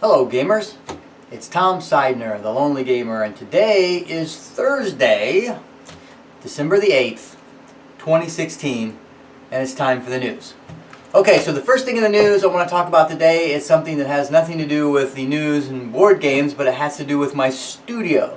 Hello gamers, it's Tom Sidener, the Lonely Gamer, and today is Thursday, December the 8th, 2016, and it's time for the news. Okay, so the first thing in the news I want to talk about today is something that has nothing to do with the news and board games, but it has to do with my studio.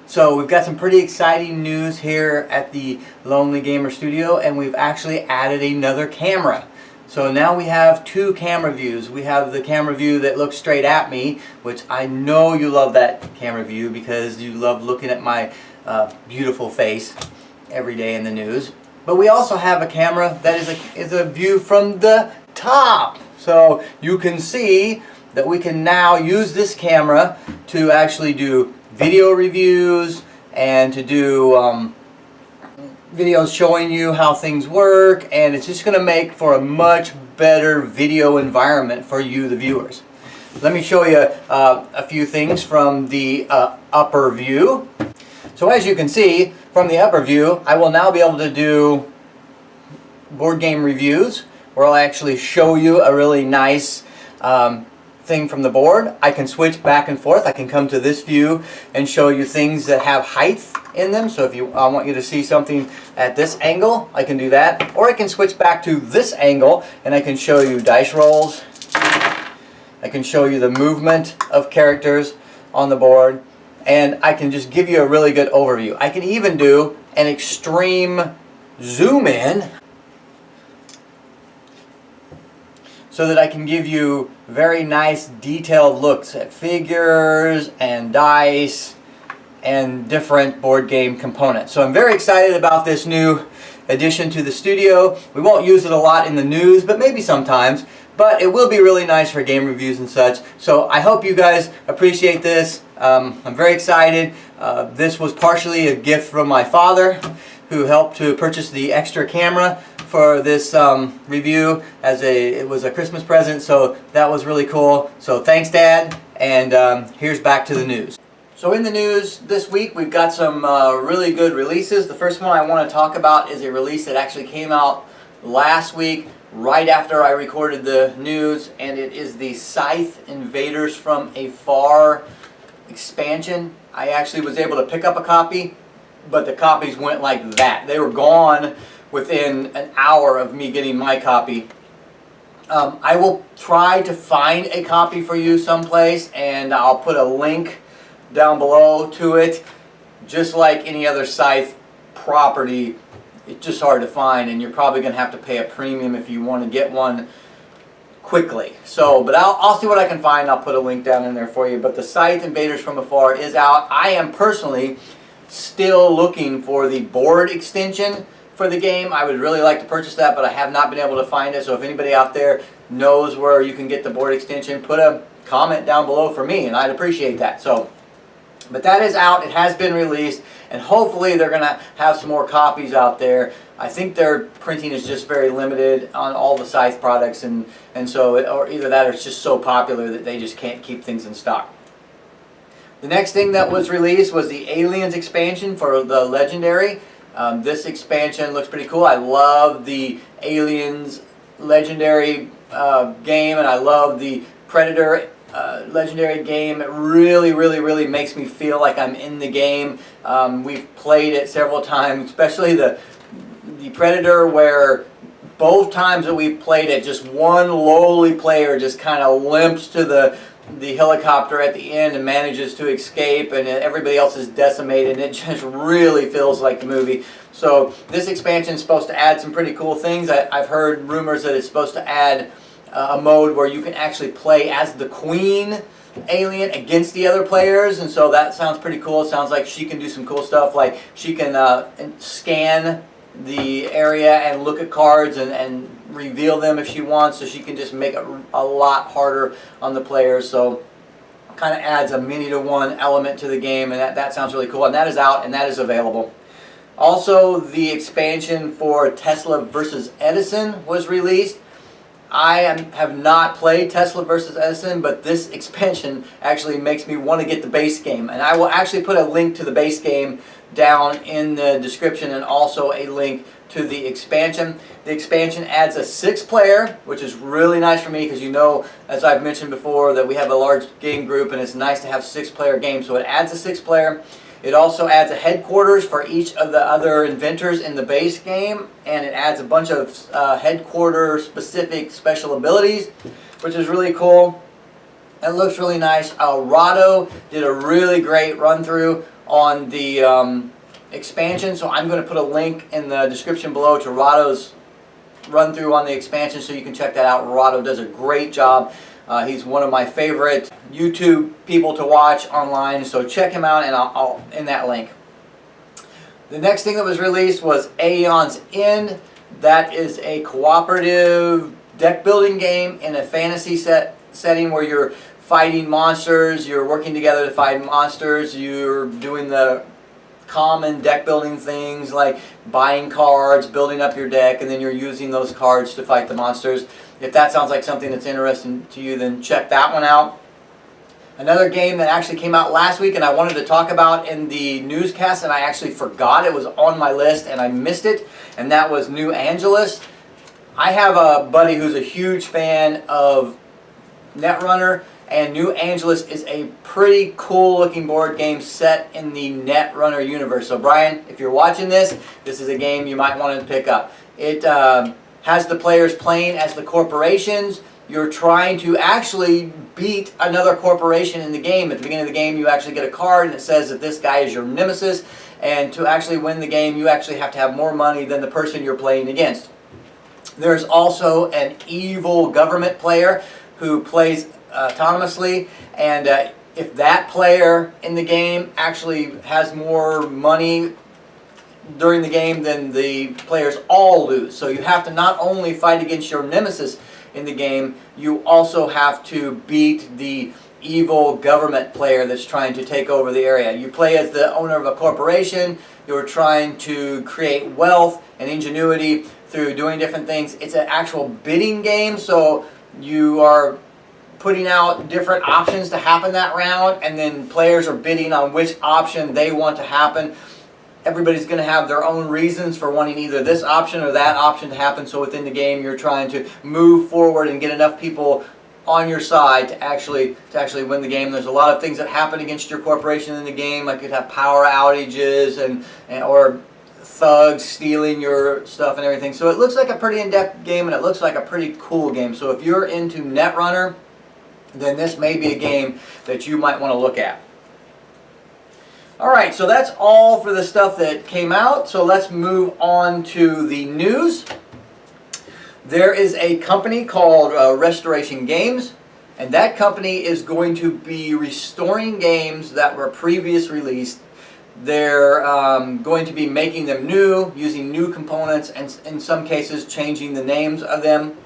So we've got some pretty exciting news here at the Lonely Gamer Studio, and we've actually added another camera. So now we have two camera views. We have the camera view that looks straight at me, which I know you love that camera view because you love looking at my beautiful face every day in the news. But we also have a camera that is a view from the top. So you can see that we can now use this camera to actually do video reviews and to do videos showing you how things work, and it's just going to make for a much better video environment for you, the viewers. Let me show you a few things from the upper view. So as you can see from the upper view, I will now be able to do board game reviews where I'll actually show you a really nice thing from the board. I can switch back and forth. I can come to this view and show you things that have height in them. So if I want you to see something at this angle, I can do that. Or I can switch back to this angle and I can show you dice rolls. I can show you the movement of characters on the board. And I can just give you a really good overview. I can even do an extreme zoom in so that I can give you very nice detailed looks at figures and dice and different board game components. So I'm very excited about this new addition to the studio. We won't use it a lot in the news, but maybe sometimes. But it will be really nice for game reviews and such. So I hope you guys appreciate this. I'm very excited. This was partially a gift from my father, who helped to purchase the extra camera for this review it was a Christmas present, so that was really cool. So thanks, Dad, and here's back to the news. So in the news this week we've got some really good releases. The first one I want to talk about is a release that actually came out last week right after I recorded the news, and it is the Scythe Invaders from Afar expansion. I actually was able to pick up a copy, but the copies went like that. They were gone within an hour of me getting my copy. I will try to find a copy for you someplace, and I'll put a link down below to it. Just like any other Scythe property, it's just hard to find, and you're probably going to have to pay a premium if you want to get one quickly. So, but I'll see what I can find. I'll put a link down in there for you. But the Scythe Invaders from Afar is out. I am personally still looking for the board extension for the game. I would really like to purchase that, but I have not been able to find it. So if anybody out there knows where you can get the board extension, put a comment down below for me, and I'd appreciate that. So, but that is out. It has been released, and hopefully they're going to have some more copies out there. I think their printing is just very limited on all the Scythe products, and so or either that or it's just so popular that they just can't keep things in stock. The next thing that was released was the Aliens expansion for the Legendary. This expansion looks pretty cool. I love the Aliens Legendary game, and I love the Predator Legendary game. It really makes me feel like I'm in the game. We've played it several times, especially the Predator, where both times that we've played it, just one lowly player just kind of limps to the helicopter at the end and manages to escape, and everybody else is decimated, and it just really feels like the movie. So this expansion is supposed to add some pretty cool things. I've heard rumors that it's supposed to add a mode where you can actually play as the queen alien against the other players, and so that sounds pretty cool. It sounds like she can do some cool stuff, like she can scan the area and look at cards and reveal them if she wants, so she can just make it a lot harder on the players. So kind of adds a many-to-one element to the game, and that sounds really cool. And that is out, and that is available. Also, the expansion for Tesla versus Edison was released. have not played Tesla versus Edison, but this expansion actually makes me want to get the base game. And I will actually put a link to the base game down in the description, and also a link to the expansion. The expansion adds a 6-player, which is really nice for me because, you know, as I've mentioned before, that we have a large game group and it's nice to have 6-player games. So it adds a 6-player. It also adds a headquarters for each of the other inventors in the base game, and it adds a bunch of headquarter specific special abilities, which is really cool. It looks really nice. Rahdo did a really great run through on the expansion, so I'm going to put a link in the description below to Rahdo's run through on the expansion, so you can check that out. Rahdo does a great job. He's one of my favorite YouTube people to watch online, so check him out, and I'll in that link. The next thing that was released was Aeons End. That is a cooperative deck building game in a fantasy setting where you're fighting monsters, you're working together to fight monsters, you're doing the common deck building things like buying cards, building up your deck, and then you're using those cards to fight the monsters. If that sounds like something that's interesting to you, then check that one out. Another game that actually came out last week and I wanted to talk about in the newscast, and I actually forgot it was on my list and I missed it, and that was New Angeles. I have a buddy who's a huge fan of Netrunner, and New Angeles is a pretty cool looking board game set in the Netrunner universe. So Brian, if you're watching this, this is a game you might want to pick up. It has the players playing as the corporations. You're trying to actually beat another corporation in the game. At the beginning of the game, you actually get a card and it says that this guy is your nemesis, and to actually win the game, you actually have to have more money than the person you're playing against. There's also an evil government player who plays autonomously, and if that player in the game actually has more money during the game, then the players all lose. So you have to not only fight against your nemesis in the game, you also have to beat the evil government player that's trying to take over the area. You play as the owner of a corporation. You're trying to create wealth and ingenuity through doing different things. It's an actual bidding game, so you are putting out different options to happen that round, and then players are bidding on which option they want to happen. Everybody's going to have their own reasons for wanting either this option or that option to happen, so within the game you're trying to move forward and get enough people on your side to actually win the game. There's a lot of things that happen against your corporation in the game, like you'd have power outages or thugs stealing your stuff and everything. So it looks like a pretty in-depth game, and it looks like a pretty cool game. So if you're into Netrunner, then this may be a game that you might want to look at. Alright, so that's all for the stuff that came out. So let's move on to the news. There is a company called Restoration Games, and that company is going to be restoring games that were previously released. They're going to be making them new, using new components, and in some cases changing the names of them.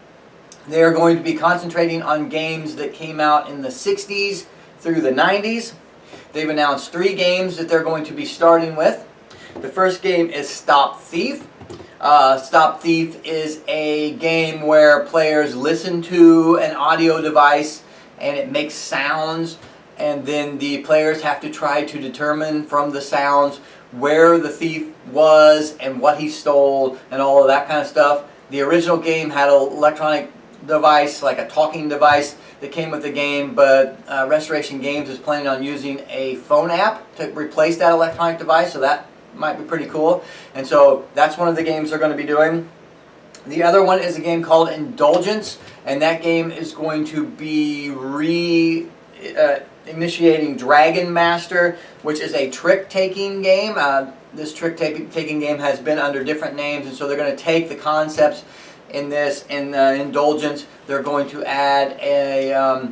They are going to be concentrating on games that came out in the 60s through the 90s. They've announced 3 games that they're going to be starting with. The first game is Stop Thief. Stop Thief is a game where players listen to an audio device and it makes sounds, and then the players have to try to determine from the sounds where the thief was and what he stole and all of that kind of stuff. The original game had an electronic device, like a talking device, that came with the game, but Restoration Games is planning on using a phone app to replace that electronic device, so that might be pretty cool. And so that's one of the games they're going to be doing. The other one is a game called Indulgence, and that game is going to be initiating Dragon Master, which is a trick-taking game. This trick-taking game has been under different names, and so they're going to take the concepts in this, in Indulgence. They're going to add a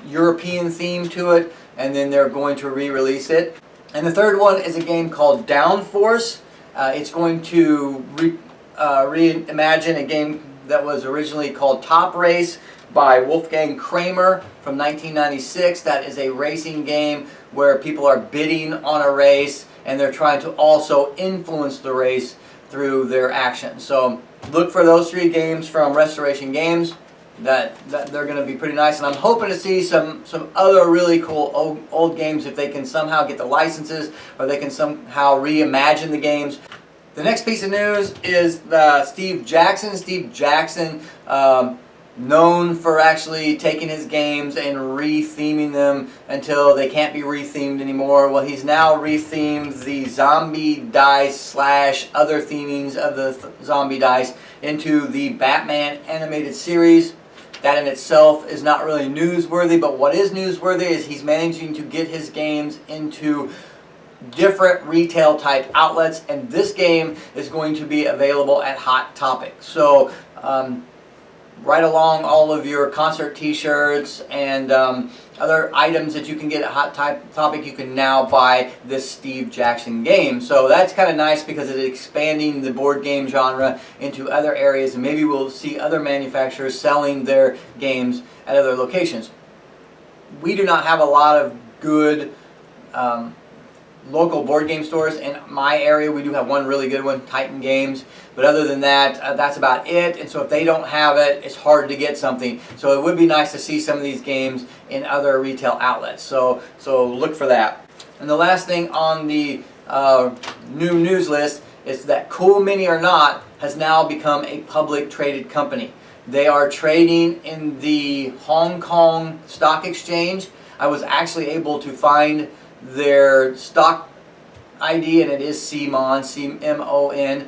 European theme to it, and then they're going to re-release it. And the third one is a game called Downforce. It's going to reimagine a game that was originally called Top Race by Wolfgang Kramer from 1996. That is a racing game where people are bidding on a race, and they're trying to also influence the race through their actions. So look for those 3 games from Restoration Games. that they're going to be pretty nice. And I'm hoping to see some other really cool old games if they can somehow get the licenses, or they can somehow reimagine the games. The next piece of news is Steve Jackson. Steve Jackson, known for actually taking his games and re-theming them until they can't be re-themed anymore. Well, he's now re-themed the zombie dice slash other themings of the zombie dice into the Batman animated series. That in itself is not really newsworthy, but what is newsworthy is he's managing to get his games into different retail type outlets, and this game is going to be available at Hot Topic. So right along all of your concert t-shirts and other items that you can get at Hot Topic, you can now buy this Steve Jackson game. So that's kind of nice because it's expanding the board game genre into other areas, and maybe we'll see other manufacturers selling their games at other locations. We do not have a lot of good local board game stores in my area. We do have one really good one, Titan Games, but other than that, that's about it. And so if they don't have it, it's hard to get something. So it would be nice to see some of these games in other retail outlets. So look for that. And the last thing on the new news list is that Cool Mini or Not has now become a public traded company. They are trading in the Hong Kong Stock Exchange. I was actually able to find their stock ID, and it is CMON, C-M-O-N.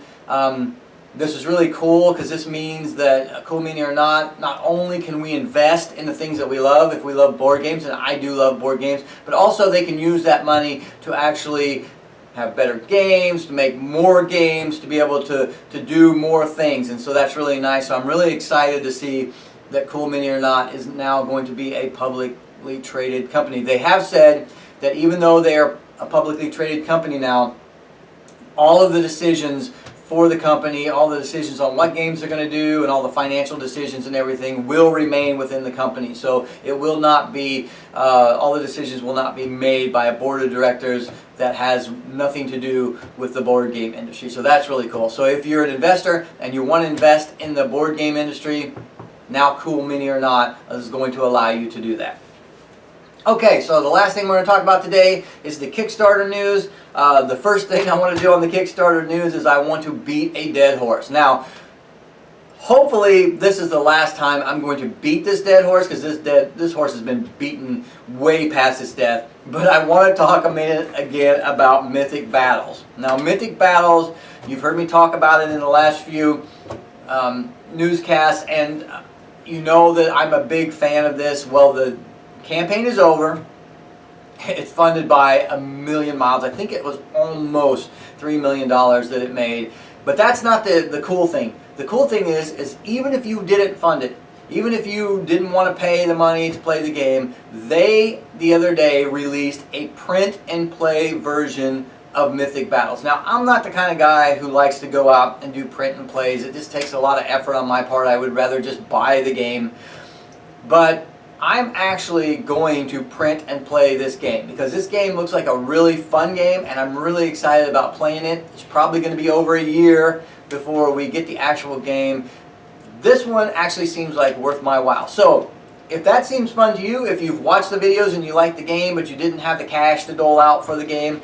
This is really cool because this means that Cool Mini or not only can we invest in the things that we love, if we love board games, and I do love board games, but also they can use that money to actually have better games, to make more games, to be able to do more things. And so that's really nice. So I'm really excited to see that Cool Mini or Not is now going to be a publicly traded company. They have said that even though they are a publicly traded company now, all of the decisions for the company, all the decisions on what games they're going to do, and all the financial decisions and everything will remain within the company. So it will not be, all the decisions will not be made by a board of directors that has nothing to do with the board game industry. So that's really cool. So if you're an investor and you want to invest in the board game industry, now Cool Mini or Not is going to allow you to do that. Okay, so the last thing we're going to talk about today is the Kickstarter news. The first thing I want to do on the Kickstarter news is I want to beat a dead horse. Now, hopefully this is the last time I'm going to beat this dead horse, because this horse has been beaten way past its death. But I want to talk a minute again about Mythic Battles. Now, Mythic Battles, you've heard me talk about it in the last few newscasts, and you know that I'm a big fan of this. Well, the campaign is over. It's funded by $1,000,000 miles. I think it was almost $3 million that it made. But that's not the cool thing. The cool thing is even if you didn't fund it, even if you didn't want to pay the money to play the game, they, the other day, released a print and play version of Mythic Battles. Now, I'm not the kind of guy who likes to go out and do print and plays. It just takes a lot of effort on my part. I would rather just buy the game. But I'm actually going to print and play this game because this game looks like a really fun game, and I'm really excited about playing it. It's probably going to be over a year before we get the actual game. This one actually seems like worth my while. So if that seems fun to you, if you've watched the videos and you like the game but you didn't have the cash to dole out for the game,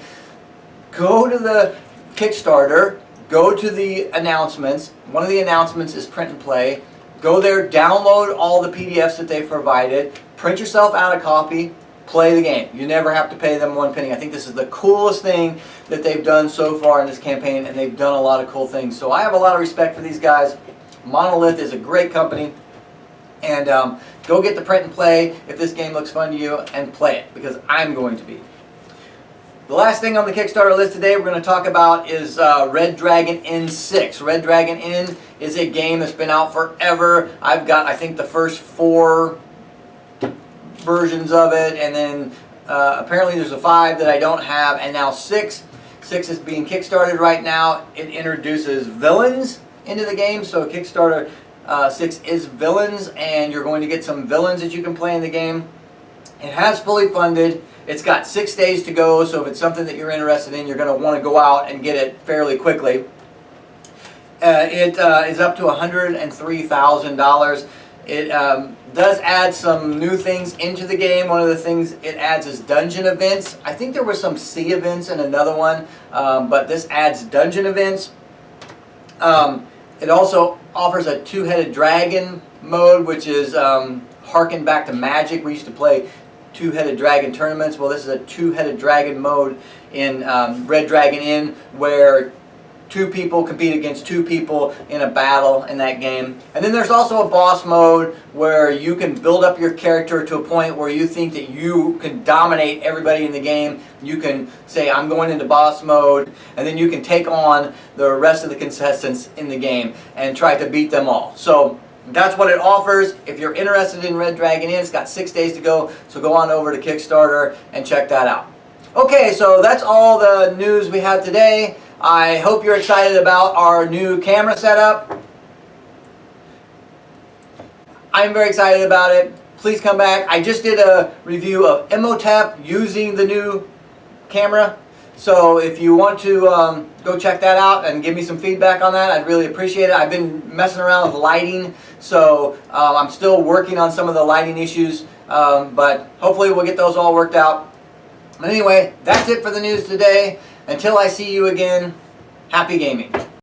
go to the Kickstarter, go to the announcements. One of the announcements is print and play. Go there, download all the PDFs that they've provided, print yourself out a copy, play the game. You never have to pay them one penny. I think this is the coolest thing that they've done so far in this campaign, and they've done a lot of cool things. So I have a lot of respect for these guys. Monolith is a great company, and go get the print and play if this game looks fun to you, and play it, because I'm going to be. The last thing on the Kickstarter list today we're going to talk about is Red Dragon Inn 6. Red Dragon Inn is a game that's been out forever. I've got, I think, the first 4 versions of it, and then apparently there's a 5 that I don't have, and now 6. 6 is being kickstarted right now. It introduces villains into the game, so Kickstarter 6 is villains, and you're going to get some villains that you can play in the game. It has fully funded. It's got 6 days to go, so if it's something that you're interested in, you're going to want to go out and get it fairly quickly. It is up to $103,000. It does add some new things into the game. One of the things it adds is dungeon events. I think there were some sea events in another one, but this adds dungeon events. It also offers a two-headed dragon mode, which is harken back to Magic. We used to play two-headed dragon tournaments. Well, this is a two-headed dragon mode in Red Dragon Inn, where two people compete against two people in a battle in that game. And then there's also a boss mode where you can build up your character to a point where you think that you can dominate everybody in the game. You can say, I'm going into boss mode, and then you can take on the rest of the contestants in the game and try to beat them all. So that's what it offers. If you're interested in Red Dragon Inn, it's got 6 days to go, so go on over to Kickstarter and check that out. Okay, so that's all the news we have today. I hope you're excited about our new camera setup. I'm very excited about it. Please come back. I just did a review of Imhotep using the new camera. So if you want to go check that out and give me some feedback on that, I'd really appreciate it. I've been messing around with lighting, so I'm still working on some of the lighting issues, but hopefully we'll get those all worked out. But anyway, that's it for the news today. Until I see you again, happy gaming.